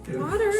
Water.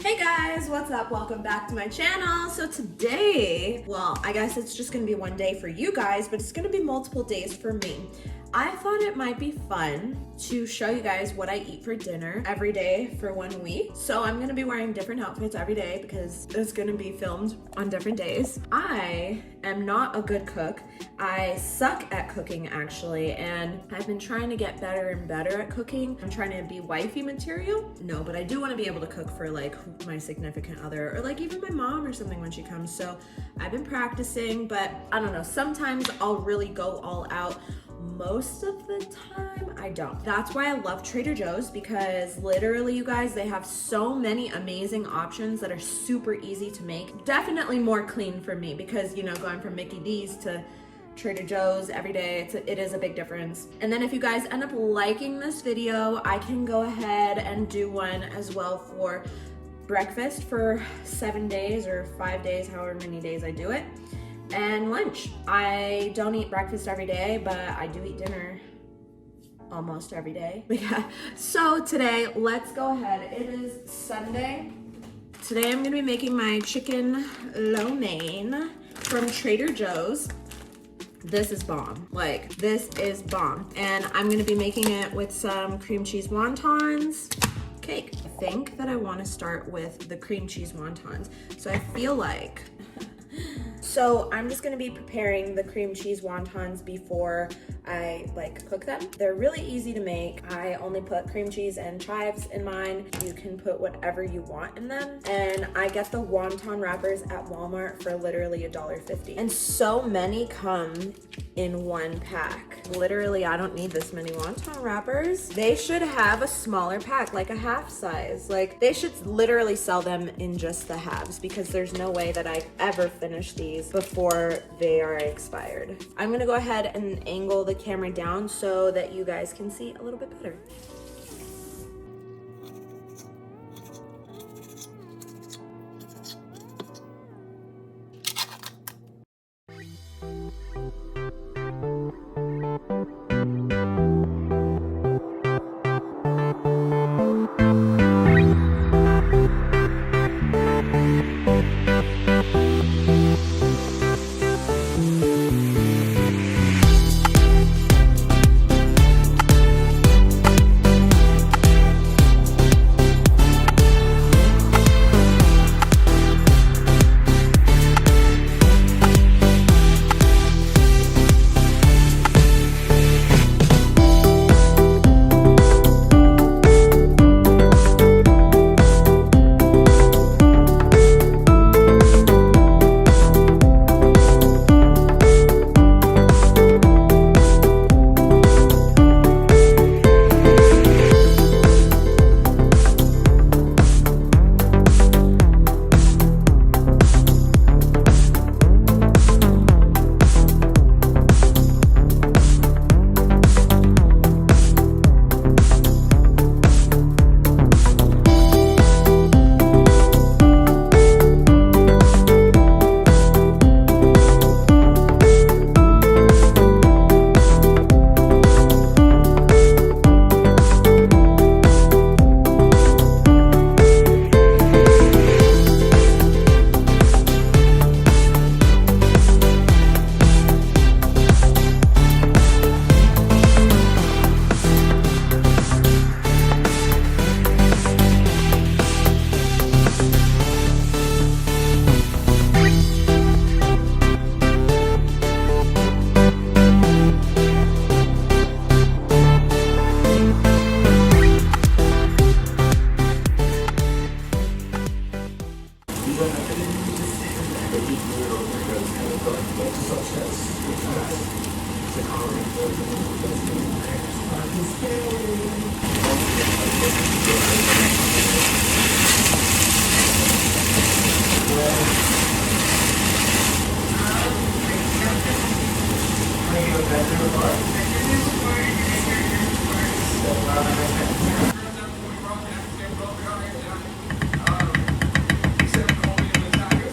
Hey guys, what's up? Welcome back to my channel. So today, well, I guess it's just gonna be one day for you guys, but it's gonna be multiple days for me. I thought it might be fun to show you guys what I eat for dinner every day for 1 week. So I'm gonna be wearing different outfits every day because it's gonna be filmed on different days. I am not a good cook. I suck at cooking actually, and I've been trying to get better and better at cooking. I'm trying to be wifey material. No, but I do want to be able to cook for like my significant other or like even my mom or something when she comes. So I've been practicing, but I don't know, sometimes I'll really go all out. Most of the time, I don't. That's why I love Trader Joe's, because literally, you guys, they have so many amazing options that are super easy to make. Definitely more clean for me because, you know, going from Mickey D's to Trader Joe's every day, it is a big difference. And then if you guys end up liking this video, I can go ahead and do one as well for breakfast for 7 days or 5 days, however many days I do it. And lunch. I don't eat breakfast every day, but I do eat dinner almost every day. Yeah. So today, let's go ahead. It is Sunday. Today I'm gonna be making my chicken lo mein from Trader Joe's. This is bomb. Like, this is bomb. And I'm gonna be making it with some cream cheese wontons. Cake. I think that I wanna start with the cream cheese wontons. So I feel like So I'm just gonna be preparing the cream cheese wontons before I cook them. They're really easy to make. I only put cream cheese and chives in mine. You can put whatever you want in them. And I get the wonton wrappers at Walmart for literally $1.50. And so many come in one pack. Literally, I don't need this many wonton wrappers. They should have a smaller pack, like a half size. Like, they should literally sell them in just the halves because there's no way that I ever finish these before they are expired. I'm gonna go ahead and angle the camera down so that you guys can see a little bit better.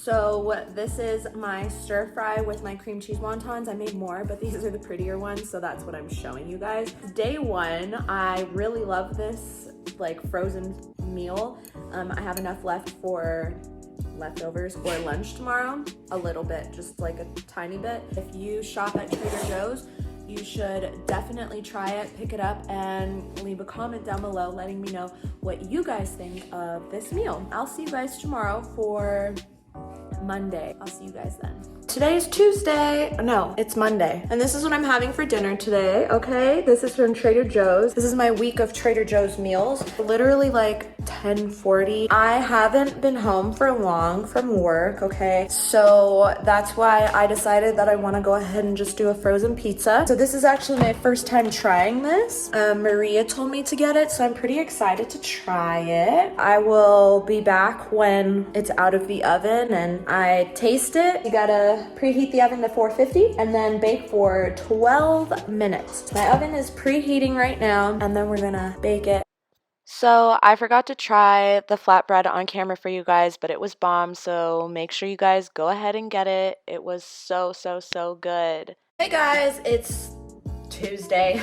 So this is my stir fry with my cream cheese wontons. I made more, but these are the prettier ones, so that's what I'm showing you guys. Day one, I really love this like frozen meal. I have enough left for leftovers for lunch tomorrow. A little bit, just like a tiny bit. If you shop at Trader Joe's, you should definitely try it, pick it up, and leave a comment down below letting me know what you guys think of this meal. I'll see you guys tomorrow for Monday. I'll see you guys then. Today is Tuesday. No, it's Monday. And this is what I'm having for dinner today, okay? This is from Trader Joe's. This is my week of Trader Joe's meals. Literally like 10:40. I haven't been home for long from work, okay? So that's why I decided that I want to go ahead and just do a frozen pizza. So this is actually my first time trying this. Maria told me to get it, so I'm pretty excited to try it. I will be back when it's out of the oven and I taste it. You gotta preheat the oven to 450 and then bake for 12 minutes. My oven is preheating right now, and then we're gonna bake it. So I forgot to try the flatbread on camera for you guys, but it was bomb, so make sure you guys go ahead and get it. It was so good. Hey guys, it's Tuesday.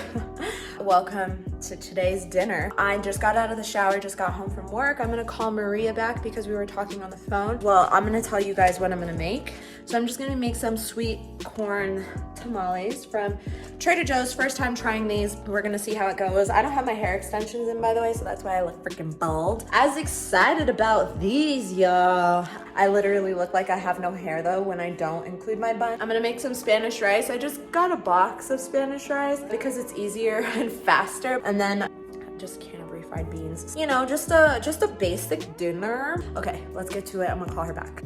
Welcome to today's dinner. I just got out of the shower, just got home from work. I'm gonna call Maria back because we were talking on the phone. Well, I'm gonna tell you guys what I'm gonna make. So I'm just gonna make some sweet corn tamales from Trader Joe's. First time trying these. We're gonna see how it goes. I don't have my hair extensions in, by the way, so that's why I look freaking bald. As excited about these, y'all. I literally look like I have no hair though when I don't include my bun. I'm gonna make some Spanish rice. I just got a box of Spanish rice because it's easier and faster. And then just a can of refried beans. You know, just a basic dinner. Okay, let's get to it. I'm gonna call her back.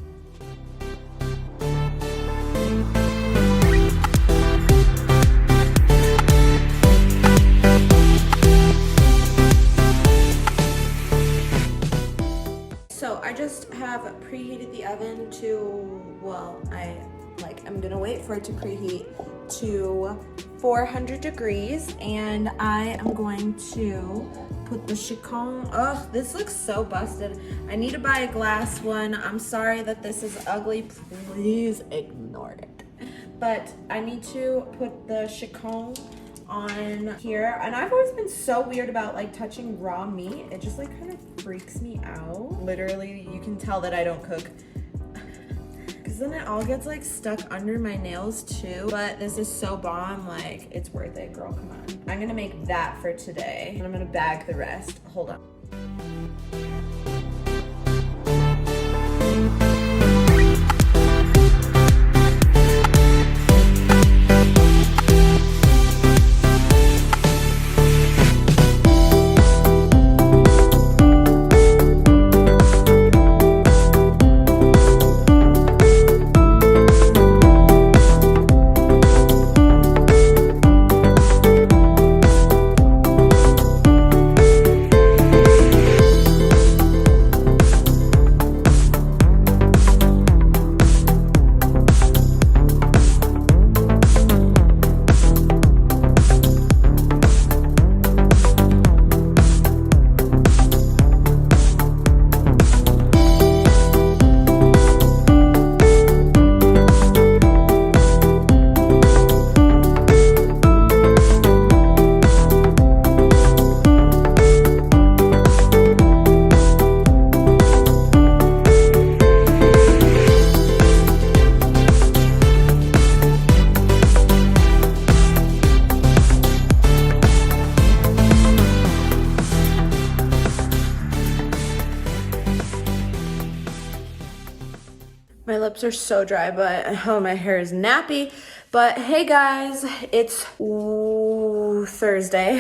So I just have preheated the oven to, well, I'm gonna wait for it to preheat to 400 degrees, and I am going to put the chicken. Oh, this looks so busted. I need to buy a glass one. I'm sorry that this is ugly. Please ignore it. But I need to put the chicken on here, and I've always been so weird about like touching raw meat. It just like kind of freaks me out. Literally, you can tell that I don't cook because then it all gets like stuck under my nails too. But this is so bomb, like it's worth it, girl. Come on. I'm gonna make that for today, and I'm gonna bag the rest. Hold on. My lips are so dry, but oh, my hair is nappy. But hey guys, it's Thursday,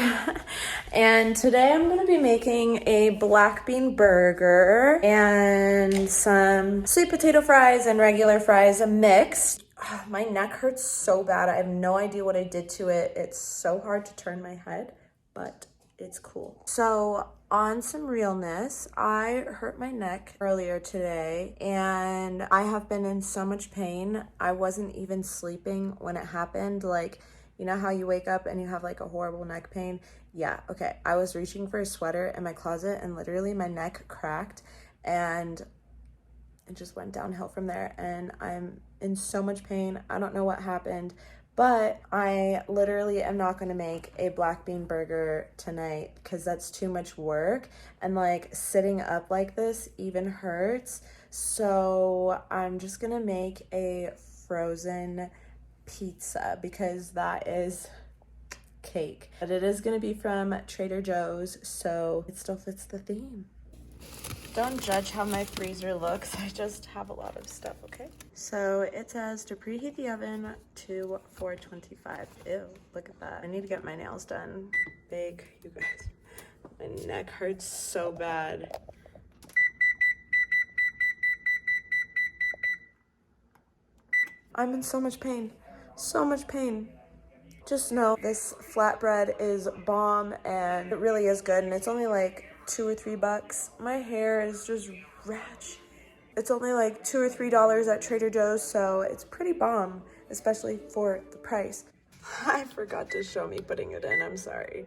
and today I'm gonna be making a black bean burger and some sweet potato fries and regular fries mixed. Oh, my neck hurts so bad. I have no idea what I did to it. It's so hard to turn my head, but it's cool. So on some realness, I hurt my neck earlier today and I have been in so much pain. I wasn't even sleeping when it happened. Like, you know how you wake up and you have like a horrible neck pain? Yeah, okay. I was reaching for a sweater in my closet and literally my neck cracked and it just went downhill from there, and I'm in so much pain. I don't know what happened, But I literally am not going to make a black bean burger tonight because that's too much work. And like sitting up like this even hurts. So I'm just going to make a frozen pizza because that is cake. But it is going to be from Trader Joe's, so it still fits the theme. Don't judge how my freezer looks. I just have a lot of stuff, okay? So it says to preheat the oven to 425. Ew, look at that. I need to get my nails done. Big, you guys. My neck hurts so bad. I'm in so much pain. So much pain. Just know this flatbread is bomb and it really is good, and it's only like $2 or $3. My hair is just ratchet. It's only like $2 or $3 at Trader Joe's, so it's pretty bomb, especially for the price. I forgot to show me putting it in, I'm sorry.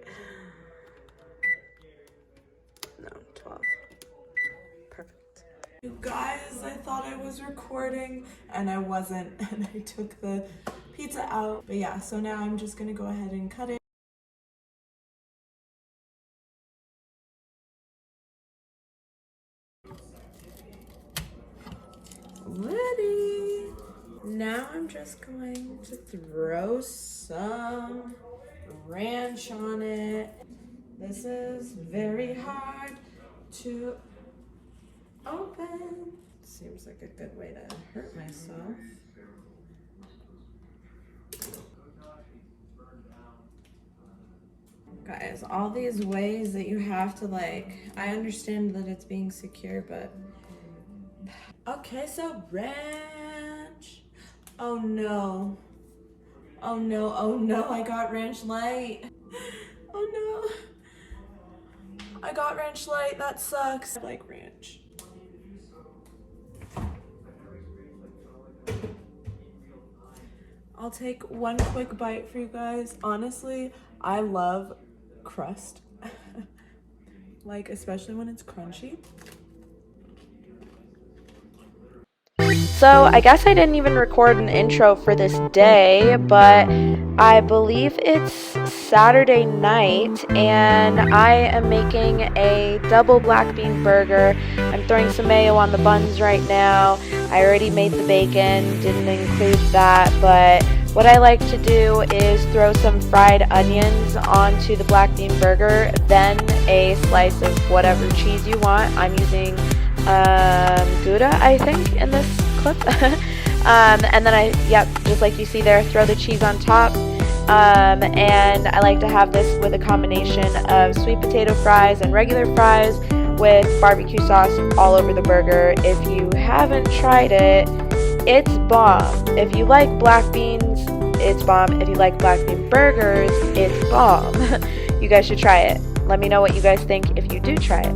No, 12. Perfect. You guys, I thought I was recording and I wasn't, and I took the pizza out. But yeah, so now I'm just gonna go ahead and cut it. Ready. Now I'm just going to throw some ranch on it. This is very hard to open. Seems like a good way to hurt myself. Guys, all these ways that you have to like, I understand that it's being secure, but okay, so ranch. Oh no. Oh no, oh no, I got ranch light. Oh no. I got ranch light, that sucks. I like ranch. I'll take one quick bite for you guys. Honestly, I love crust. Like, especially when it's crunchy. So I guess I didn't even record an intro for this day, but I believe it's Saturday night and I am making a double black bean burger. I'm throwing some mayo on the buns right now. I already made the bacon, didn't include that, but what I like to do is throw some fried onions onto the black bean burger, then a slice of whatever cheese you want. I'm using Gouda, I think, in this clip. And then just like you see there, throw the cheese on top. And I like to have this with a combination of sweet potato fries and regular fries with barbecue sauce all over the burger. If you haven't tried it, it's bomb. If you like black beans, it's bomb. If you like black bean burgers, it's bomb. You guys should try it. Let me know what you guys think if you do try it.